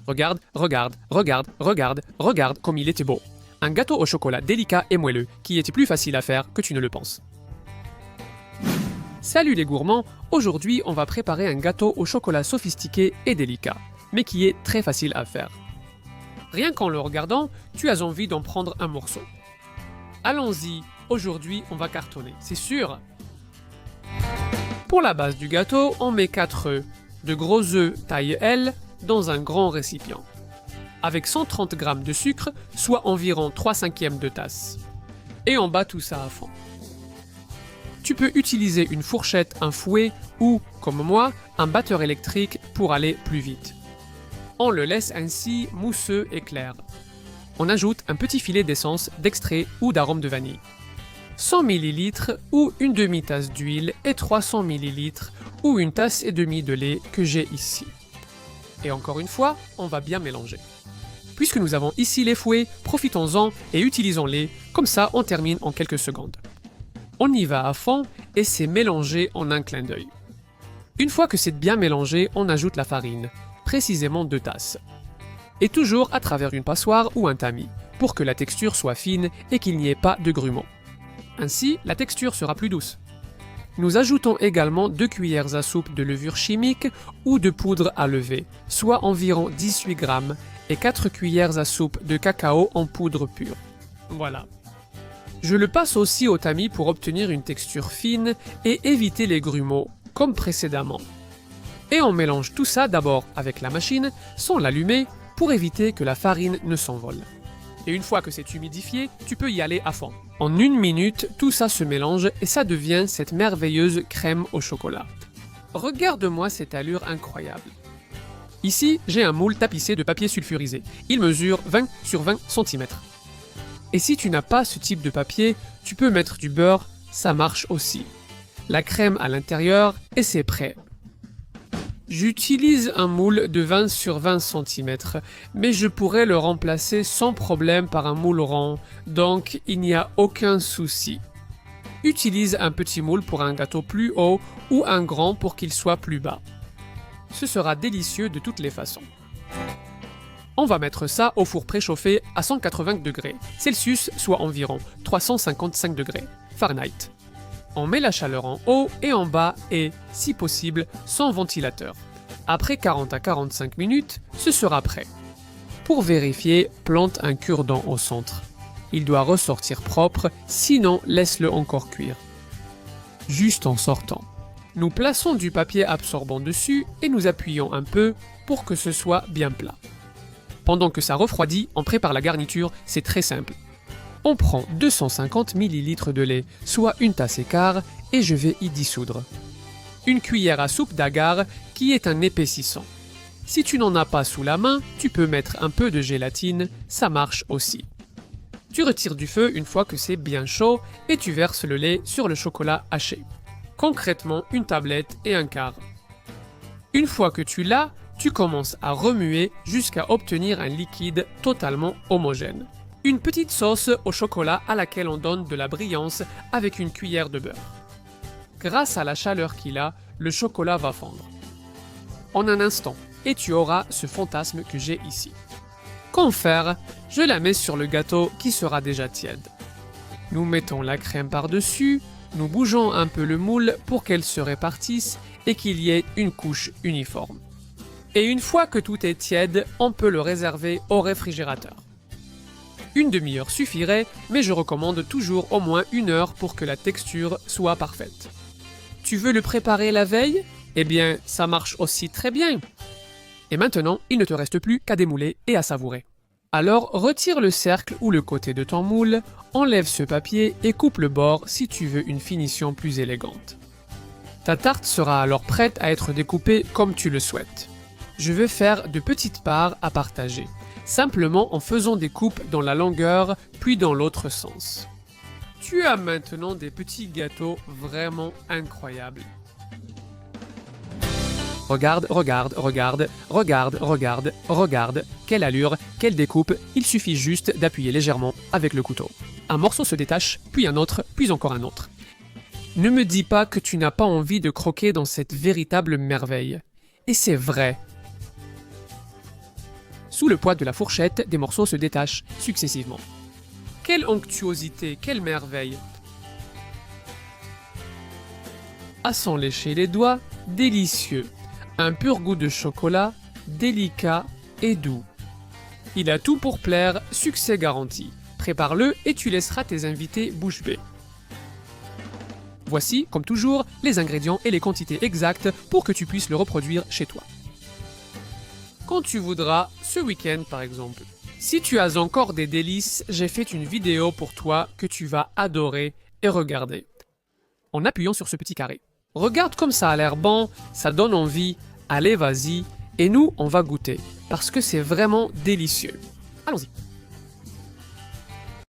Regarde, regarde, regarde, regarde, regarde comme il était beau. Un gâteau au chocolat délicat et moelleux qui était plus facile à faire que tu ne le penses. Salut les gourmands, aujourd'hui on va préparer un gâteau au chocolat sophistiqué et délicat, mais qui est très facile à faire. Rien qu'en le regardant, tu as envie d'en prendre un morceau. Allons-y, aujourd'hui on va cartonner, c'est sûr. Pour la base du gâteau, on met 4 œufs, de gros œufs taille L, dans un grand récipient, avec 130 g de sucre, soit environ 3/5 de tasse. Et on bat tout ça à fond. Tu peux utiliser une fourchette, un fouet ou, comme moi, un batteur électrique pour aller plus vite. On le laisse ainsi mousseux et clair. On ajoute un petit filet d'essence, d'extrait ou d'arôme de vanille. 100 ml ou une demi-tasse d'huile et 300 ml ou une tasse et demie de lait que j'ai ici. Et encore une fois, on va bien mélanger. Puisque nous avons ici les fouets, profitons-en et utilisons-les, comme ça on termine en quelques secondes. On y va à fond et c'est mélangé en un clin d'œil. Une fois que c'est bien mélangé, on ajoute la farine, précisément 2 tasses. Et toujours à travers une passoire ou un tamis, pour que la texture soit fine et qu'il n'y ait pas de grumeaux. Ainsi, la texture sera plus douce. Nous ajoutons également 2 cuillères à soupe de levure chimique ou de poudre à lever, soit environ 18 g, et 4 cuillères à soupe de cacao en poudre pure. Voilà. Je le passe aussi au tamis pour obtenir une texture fine et éviter les grumeaux, comme précédemment. Et on mélange tout ça d'abord avec la machine, sans l'allumer, pour éviter que la farine ne s'envole. Et une fois que c'est humidifié, tu peux y aller à fond. En 1 minute, tout ça se mélange et ça devient cette merveilleuse crème au chocolat. Regarde-moi cette allure incroyable. Ici, j'ai un moule tapissé de papier sulfurisé. Il mesure 20 sur 20 cm. Et si tu n'as pas ce type de papier, tu peux mettre du beurre, ça marche aussi. La crème à l'intérieur et c'est prêt. J'utilise un moule de 20 sur 20 cm, mais je pourrais le remplacer sans problème par un moule rond, donc il n'y a aucun souci. Utilise un petit moule pour un gâteau plus haut ou un grand pour qu'il soit plus bas. Ce sera délicieux de toutes les façons. On va mettre ça au four préchauffé à 180 degrés Celsius, soit environ 355 degrés Fahrenheit. On met la chaleur en haut et en bas et, si possible, sans ventilateur. Après 40 à 45 minutes, ce sera prêt. Pour vérifier, plante un cure-dent au centre. Il doit ressortir propre, sinon laisse-le encore cuire. Juste en sortant. Nous plaçons du papier absorbant dessus et nous appuyons un peu pour que ce soit bien plat. Pendant que ça refroidit, on prépare la garniture, c'est très simple. On prend 250 ml de lait, soit une tasse et quart, et je vais y dissoudre. Une cuillère à soupe d'agar, qui est un épaississant. Si tu n'en as pas sous la main, tu peux mettre un peu de gélatine, ça marche aussi. Tu retires du feu une fois que c'est bien chaud, et tu verses le lait sur le chocolat haché. Concrètement, une tablette et un quart. Une fois que tu l'as, tu commences à remuer jusqu'à obtenir un liquide totalement homogène. Une petite sauce au chocolat à laquelle on donne de la brillance avec une cuillère de beurre. Grâce à la chaleur qu'il a, le chocolat va fondre. En un instant, et tu auras ce fantasme que j'ai ici. Qu'en faire? Je la mets sur le gâteau qui sera déjà tiède. Nous mettons la crème par-dessus, nous bougeons un peu le moule pour qu'elle se répartisse et qu'il y ait une couche uniforme. Et une fois que tout est tiède, on peut le réserver au réfrigérateur. Une demi-heure suffirait, mais je recommande toujours au moins 1 heure pour que la texture soit parfaite. Tu veux le préparer la veille? Eh bien, ça marche aussi très bien. Et maintenant, il ne te reste plus qu'à démouler et à savourer. Alors, retire le cercle ou le côté de ton moule, enlève ce papier et coupe le bord si tu veux une finition plus élégante. Ta tarte sera alors prête à être découpée comme tu le souhaites. Je vais faire de petites parts à partager, simplement en faisant des coupes dans la longueur puis dans l'autre sens. Tu as maintenant des petits gâteaux vraiment incroyables. Regarde, regarde, regarde, regarde, regarde, regarde, quelle allure, quelle découpe, il suffit juste d'appuyer légèrement avec le couteau. Un morceau se détache, puis un autre, puis encore un autre. Ne me dis pas que tu n'as pas envie de croquer dans cette véritable merveille. Et c'est vrai. Sous le poids de la fourchette, des morceaux se détachent successivement. Quelle onctuosité, quelle merveille! À s'en lécher les doigts, délicieux. Un pur goût de chocolat, délicat et doux. Il a tout pour plaire, succès garanti. Prépare-le et tu laisseras tes invités bouche bée. Voici, comme toujours, les ingrédients et les quantités exactes pour que tu puisses le reproduire chez toi. Quand tu voudras, ce week-end par exemple. Si tu as encore des délices, j'ai fait une vidéo pour toi que tu vas adorer et regarder. En appuyant sur ce petit carré. Regarde comme ça a l'air bon, ça donne envie, allez vas-y, et nous on va goûter, parce que c'est vraiment délicieux. Allons-y.